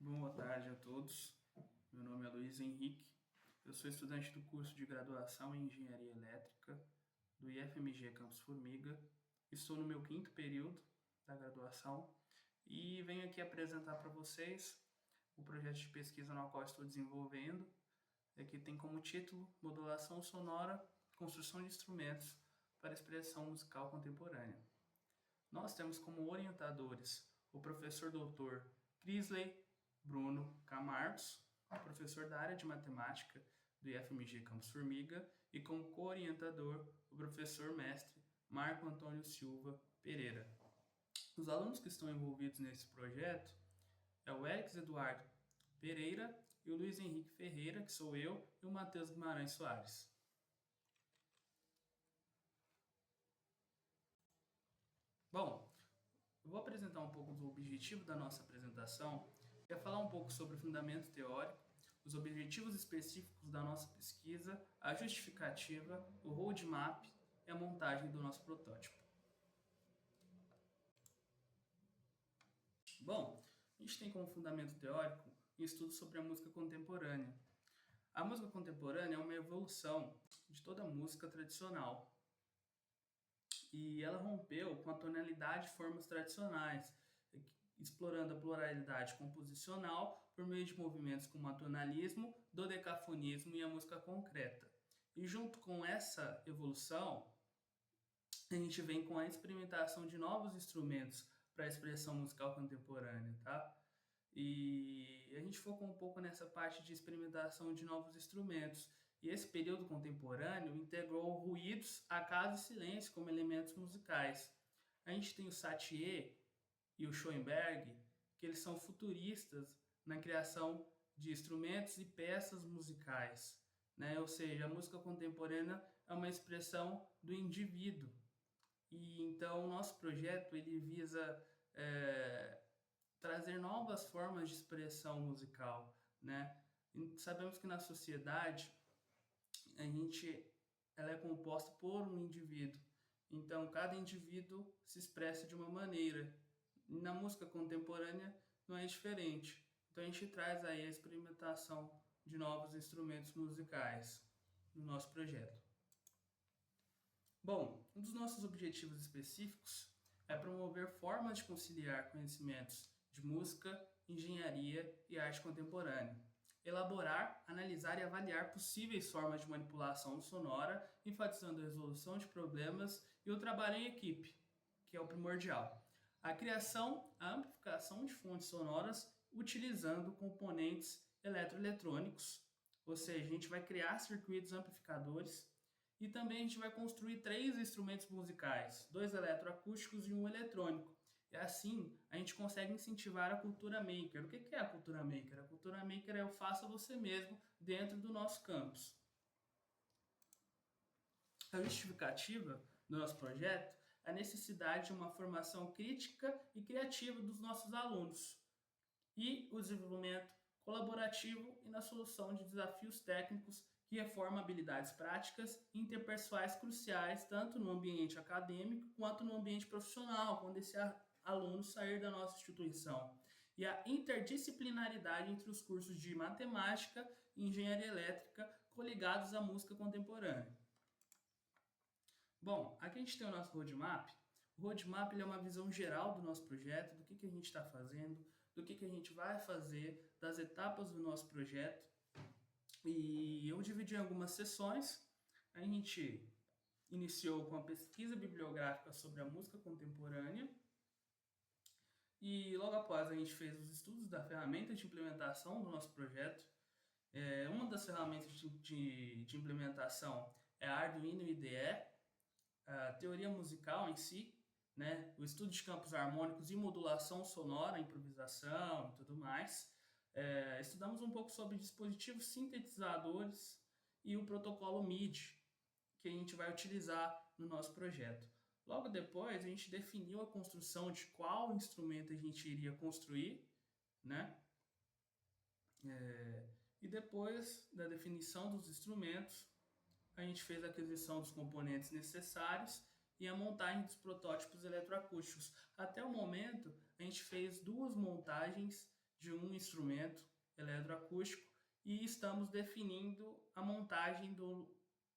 Boa tarde a todos. Meu nome é Luiz Henrique. Eu sou estudante do curso de graduação em Engenharia Elétrica do IFMG Campus Formiga. Estou no meu quinto período da graduação e venho aqui apresentar para vocês o projeto de pesquisa no qual estou desenvolvendo, que tem como título Modulação Sonora, Construção de Instrumentos para Expressão Musical Contemporânea. Nós temos como orientadores o professor doutor Crisley Bruno Camargos, professor da área de matemática do IFMG Campus Formiga, e como co-orientador o professor mestre Marco Antônio Silva Pereira. Os alunos que estão envolvidos nesse projeto é o Erics Eduardo Pereira e o Luiz Henrique Ferreira, que sou eu, e o Matheus Guimarães Soares. Bom, eu vou apresentar um pouco do objetivo da nossa apresentação, que é falar um pouco sobre o fundamento teórico, os objetivos específicos da nossa pesquisa, a justificativa, o roadmap e a montagem do nosso protótipo. Bom, a gente tem como fundamento teórico um estudo sobre a música contemporânea. A música contemporânea é uma evolução de toda a música tradicional, e ela rompeu com a tonalidade de formas tradicionais, explorando a pluralidade composicional por meio de movimentos como o atonalismo, dodecafonismo e a música concreta. E junto com essa evolução, a gente vem com a experimentação de novos instrumentos para a expressão musical contemporânea, tá? E a gente focou um pouco nessa parte de experimentação de novos instrumentos. E esse período contemporâneo integrou ruídos, acaso e silêncio como elementos musicais. A gente tem o Satie e o Schoenberg, que eles são futuristas na criação de instrumentos e peças musicais, né? Ou seja, a música contemporânea é uma expressão do indivíduo. E então o nosso projeto ele visa trazer novas formas de expressão musical, né? E sabemos que na sociedade ela é composta por um indivíduo. Então, cada indivíduo se expressa de uma maneira. Na música contemporânea não é diferente. Então, a gente traz aí a experimentação de novos instrumentos musicais no nosso projeto. Bom, um dos nossos objetivos específicos é promover formas de conciliar conhecimentos de música, engenharia e arte contemporânea. Elaborar, analisar e avaliar possíveis formas de manipulação sonora, enfatizando a resolução de problemas e o trabalho em equipe, que é o primordial. A criação, a amplificação de fontes sonoras utilizando componentes eletroeletrônicos, ou seja, a gente vai criar circuitos amplificadores e também a gente vai construir 3 instrumentos musicais, 2 eletroacústicos e 1 eletrônico. E assim a gente consegue incentivar a cultura maker. O que é a cultura maker? A cultura maker é o faça você mesmo dentro do nosso campus. A justificativa do nosso projeto é a necessidade de uma formação crítica e criativa dos nossos alunos e o desenvolvimento colaborativo e na solução de desafios técnicos que reformam habilidades práticas e interpessoais cruciais tanto no ambiente acadêmico quanto no ambiente profissional, quando esse aluno sair da nossa instituição. E a interdisciplinaridade entre os cursos de matemática e engenharia elétrica coligados à música contemporânea. Bom, aqui a gente tem o nosso roadmap. O roadmap ele é uma visão geral do nosso projeto, do que a gente está fazendo, do que a gente vai fazer, das etapas do nosso projeto. E eu dividi em algumas sessões. A gente iniciou com a pesquisa bibliográfica sobre a música contemporânea. E logo após a gente fez os estudos da ferramenta de implementação do nosso projeto. Uma das ferramentas de implementação é a Arduino IDE, a teoria musical em si, né? O estudo de campos harmônicos e modulação sonora, improvisação e tudo mais. Estudamos um pouco sobre dispositivos sintetizadores e o protocolo MIDI, que a gente vai utilizar no nosso projeto. Logo depois, a gente definiu a construção de qual instrumento a gente iria construir, né? E depois da definição dos instrumentos, a gente fez a aquisição dos componentes necessários e a montagem dos protótipos eletroacústicos. Até o momento, a gente fez 2 montagens de um instrumento eletroacústico e estamos definindo a montagem do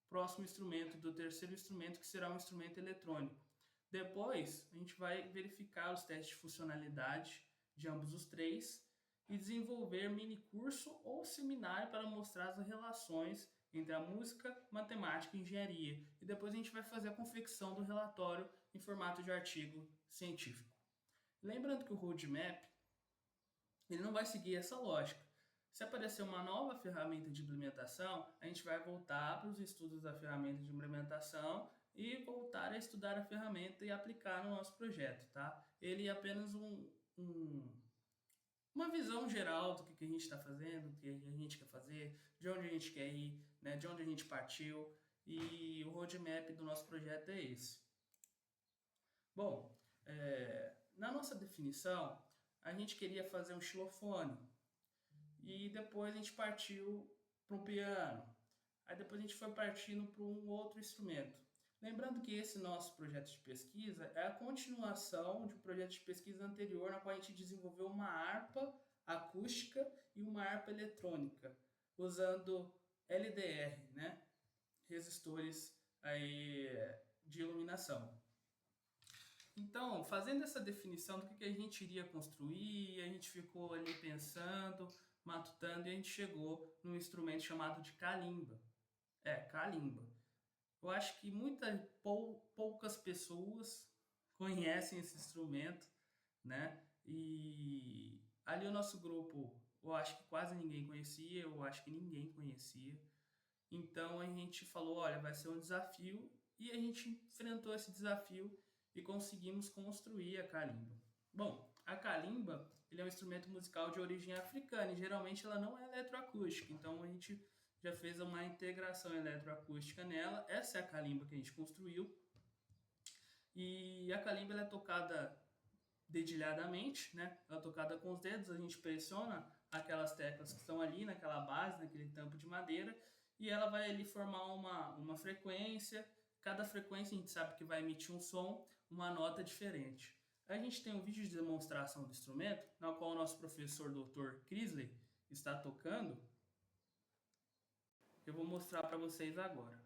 próximo instrumento, do terceiro instrumento, que será um instrumento eletrônico. Depois, a gente vai verificar os testes de funcionalidade de ambos os três e desenvolver mini curso ou seminário para mostrar as relações entre a música, matemática e engenharia. E depois a gente vai fazer a confecção do relatório em formato de artigo científico. Lembrando que o roadmap ele não vai seguir essa lógica. Se aparecer uma nova ferramenta de implementação, a gente vai voltar para os estudos da ferramenta de implementação e voltar a estudar a ferramenta e aplicar no nosso projeto, tá? Ele é apenas uma visão geral do que a gente está fazendo, do que a gente quer fazer, de onde a gente quer ir, né, de onde a gente partiu, e o roadmap do nosso projeto é esse. Bom, na nossa definição, a gente queria fazer um xilofone, e depois a gente partiu para um piano, aí depois a gente foi partindo para um outro instrumento. Lembrando que esse nosso projeto de pesquisa é a continuação de um projeto de pesquisa anterior, na qual a gente desenvolveu uma harpa acústica e uma harpa eletrônica, usando LDR, né? Resistores aí de iluminação. Então, fazendo essa definição do que a gente iria construir, a gente ficou ali pensando, matutando, e a gente chegou num instrumento chamado de calimba. Calimba. Eu acho que poucas pessoas conhecem esse instrumento, né? E ali o nosso grupo, eu acho que quase ninguém conhecia, eu acho que ninguém conhecia. Então a gente falou, olha, vai ser um desafio, e a gente enfrentou esse desafio e conseguimos construir a calimba. Bom, a calimba, ele é um instrumento musical de origem africana e geralmente ela não é eletroacústica, então a gente já fez uma integração eletroacústica nela. Essa é a calimba que a gente construiu. E a calimba ela é tocada dedilhadamente, né? Ela é tocada com os dedos, a gente pressiona aquelas teclas que estão ali naquela base, naquele tampo de madeira, e ela vai ali formar uma frequência. Cada frequência a gente sabe que vai emitir um som, uma nota diferente. A gente tem um vídeo de demonstração do instrumento, na qual o nosso professor Dr. Crisley está tocando. Eu vou mostrar para vocês agora.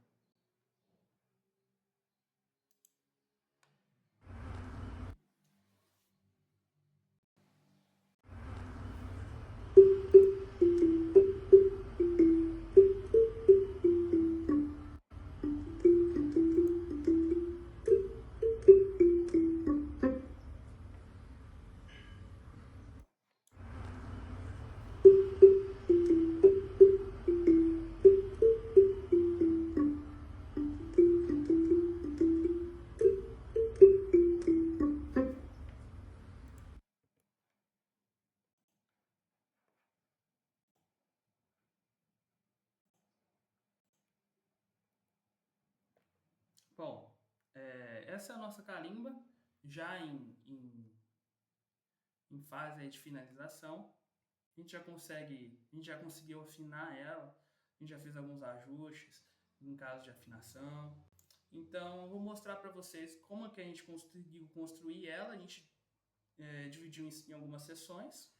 Bom, essa é a nossa calimba, já em fase de finalização. A gente já conseguiu afinar ela, a gente já fez alguns ajustes em caso de afinação. Então, eu vou mostrar para vocês como é que a gente conseguiu construir ela. A gente dividiu em algumas seções.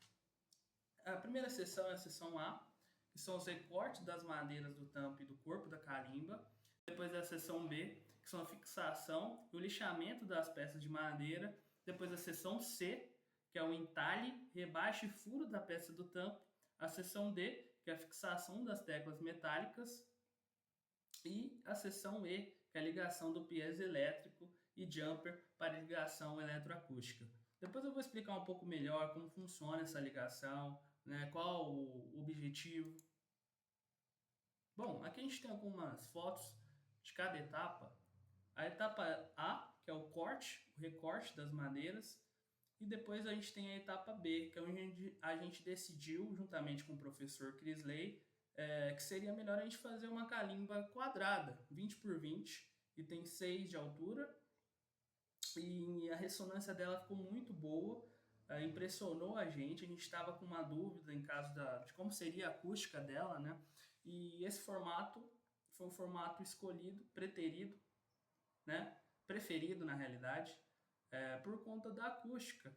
A primeira seção é a seção A, que são os recortes das madeiras do tampo e do corpo da calimba. Depois a seção B, que são a fixação e o lixamento das peças de madeira. Depois a seção C, que é o entalhe, rebaixe e furo da peça do tampo. A seção D, que é a fixação das teclas metálicas. E a seção E, que é a ligação do piezoelétrico e jumper para ligação eletroacústica. Depois eu vou explicar um pouco melhor como funciona essa ligação, né, qual o objetivo. Bom, aqui a gente tem algumas fotos de cada etapa. A etapa A, que é o corte, o recorte das madeiras, e depois a gente tem a etapa B, que é onde a gente decidiu, juntamente com o professor Crisley, que seria melhor a gente fazer uma calimba quadrada, 20 por 20, e tem 6 de altura, e a ressonância dela ficou muito boa, impressionou a gente estava com uma dúvida em caso de como seria a acústica dela, né? E esse formato foi um formato escolhido, preterido, né? Preferido na realidade, por conta da acústica,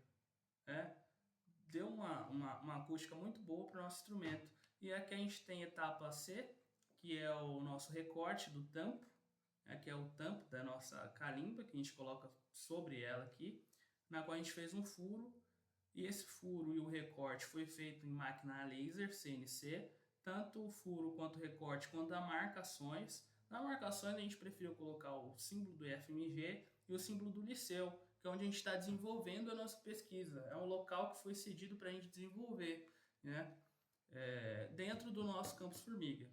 né? Deu uma uma acústica muito boa para o nosso instrumento. E aqui a gente tem etapa C, que é o nosso recorte do tampo, que é o tampo da nossa calimba, que a gente coloca sobre ela aqui, na qual a gente fez um furo, e esse furo e o recorte foi feito em máquina a laser CNC, tanto o furo quanto o recorte, quanto as marcações. Na marcações a gente preferiu colocar o símbolo do IFMG e o símbolo do Liceu, que é onde a gente está desenvolvendo a nossa pesquisa. É um local que foi cedido para a gente desenvolver, né? Dentro do nosso campus Formiga.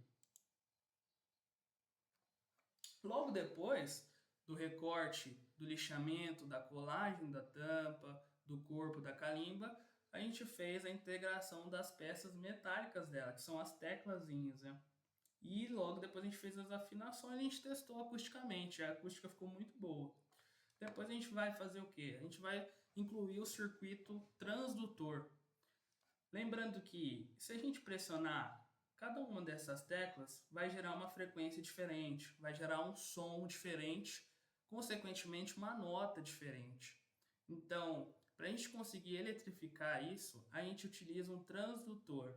Logo depois do recorte, do lixamento, da colagem da tampa, do corpo da calimba, a gente fez a integração das peças metálicas dela, que são as teclazinhas, né? E logo depois a gente fez as afinações e a gente testou acusticamente. A acústica ficou muito boa. Depois a gente vai fazer o quê? A gente vai incluir o circuito transdutor. Lembrando que se a gente pressionar cada uma dessas teclas, vai gerar uma frequência diferente, vai gerar um som diferente, consequentemente uma nota diferente. Então, para a gente conseguir eletrificar isso, a gente utiliza um transdutor.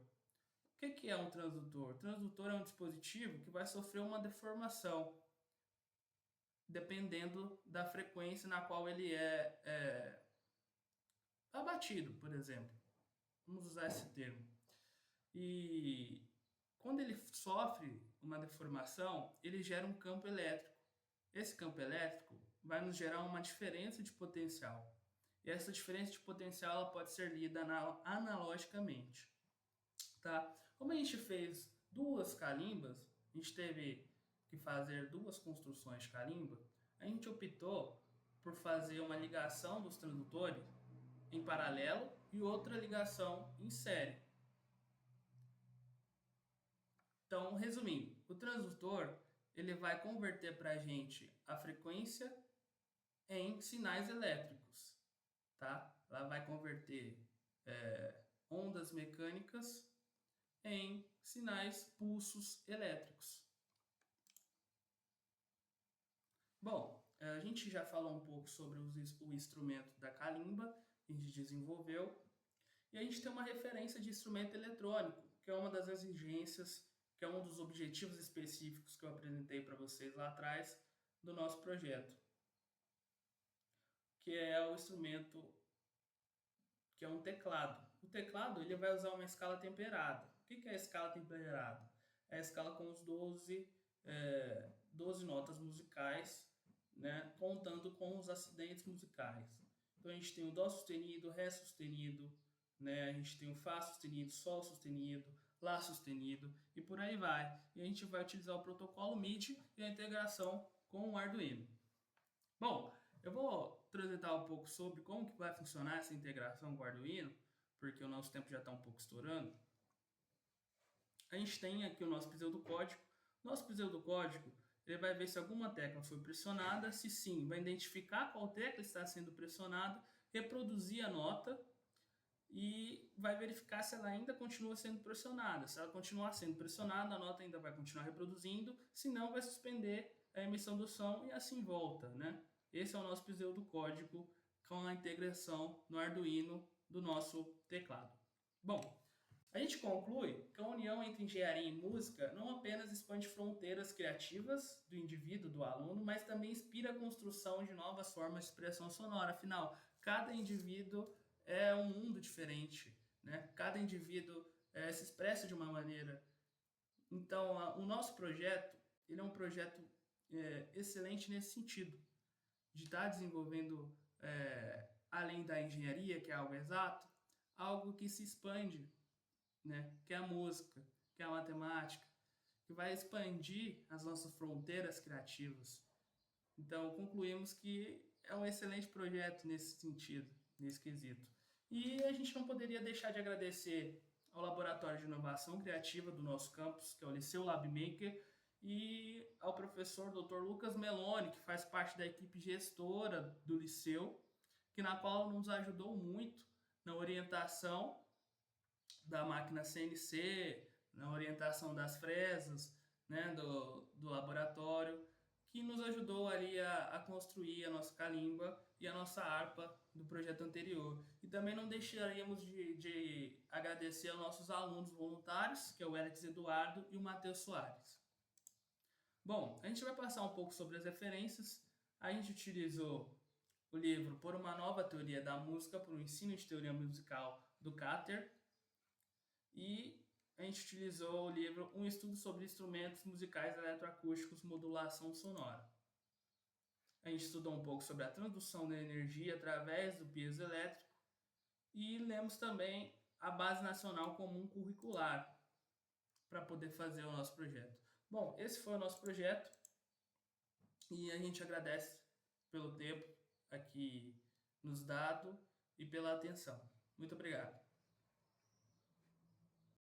O que é um transdutor? O transdutor é um dispositivo que vai sofrer uma deformação, dependendo da frequência na qual ele é abatido, por exemplo. Vamos usar esse termo. E quando ele sofre uma deformação, ele gera um campo elétrico. Esse campo elétrico vai nos gerar uma diferença de potencial. E essa diferença de potencial ela pode ser lida analogicamente. Tá? Como a gente fez duas calimbas, a gente teve que fazer duas construções de calimba, a gente optou por fazer uma ligação dos transdutores em paralelo e outra ligação em série. Então, resumindo, o transdutor ele vai converter para a gente a frequência em sinais elétricos, tá? Ela vai converter ondas mecânicas em sinais pulsos elétricos. Bom, a gente já falou um pouco sobre o instrumento da calimba que a gente desenvolveu e a gente tem uma referência de instrumento eletrônico, que é uma das exigências, que é um dos objetivos específicos que eu apresentei para vocês lá atrás do nosso projeto, que é o instrumento, que é um teclado. O teclado ele vai usar uma escala temperada. O que é a escala temperada? É a escala com os 12 notas musicais, né, contando com os acidentes musicais. Então a gente tem o Dó sustenido, Ré sustenido, né, a gente tem o Fá sustenido, Sol sustenido, Lá sustenido e por aí vai. E a gente vai utilizar o protocolo MIDI e a integração com o Arduino. Bom, eu vou apresentar um pouco sobre como que vai funcionar essa integração com o Arduino, porque o nosso tempo já está um pouco estourando. A gente tem aqui o nosso pseudocódigo. Nosso pseudocódigo ele vai ver se alguma tecla foi pressionada, se sim, vai identificar qual tecla está sendo pressionada, reproduzir a nota e vai verificar se ela ainda continua sendo pressionada. Se ela continuar sendo pressionada, a nota ainda vai continuar reproduzindo, se não, vai suspender a emissão do som e assim volta, né? Esse é o nosso pseudocódigo com a integração no Arduino do nosso teclado. Bom, a gente conclui que a união entre engenharia e música não apenas expande fronteiras criativas do indivíduo, do aluno, mas também inspira a construção de novas formas de expressão sonora. Afinal, cada indivíduo é um mundo diferente, né? Cada indivíduo se expressa de uma maneira. Então, o nosso projeto, ele é um projeto excelente nesse sentido, de estar desenvolvendo, além da engenharia, que é algo exato, algo que se expande, né? Que é a música, que é a matemática, que vai expandir as nossas fronteiras criativas. Então, concluímos que é um excelente projeto nesse sentido, nesse quesito. E a gente não poderia deixar de agradecer ao Laboratório de Inovação Criativa do nosso campus, que é o Liceu LabMaker, e ao professor Dr. Lucas Meloni, que faz parte da equipe gestora do Liceu, na qual nos ajudou muito na orientação da máquina CNC, na orientação das fresas, né, do laboratório, que nos ajudou ali a construir a nossa calimba e a nossa harpa do projeto anterior. E também não deixaríamos de agradecer aos nossos alunos voluntários, que é o Alex Eduardo e o Matheus Soares. Bom, a gente vai passar um pouco sobre as referências. A gente utilizou o livro Por uma Nova Teoria da Música para o Ensino de Teoria Musical do Cáter e a gente utilizou o livro Um Estudo sobre Instrumentos Musicais Eletroacústicos Modulação Sonora. A gente estudou um pouco sobre a transdução da energia através do piezoelétrico e lemos também a Base Nacional Comum Curricular para poder fazer o nosso projeto. Bom, esse foi o nosso projeto e a gente agradece pelo tempo aqui nos dado e pela atenção. Muito obrigado.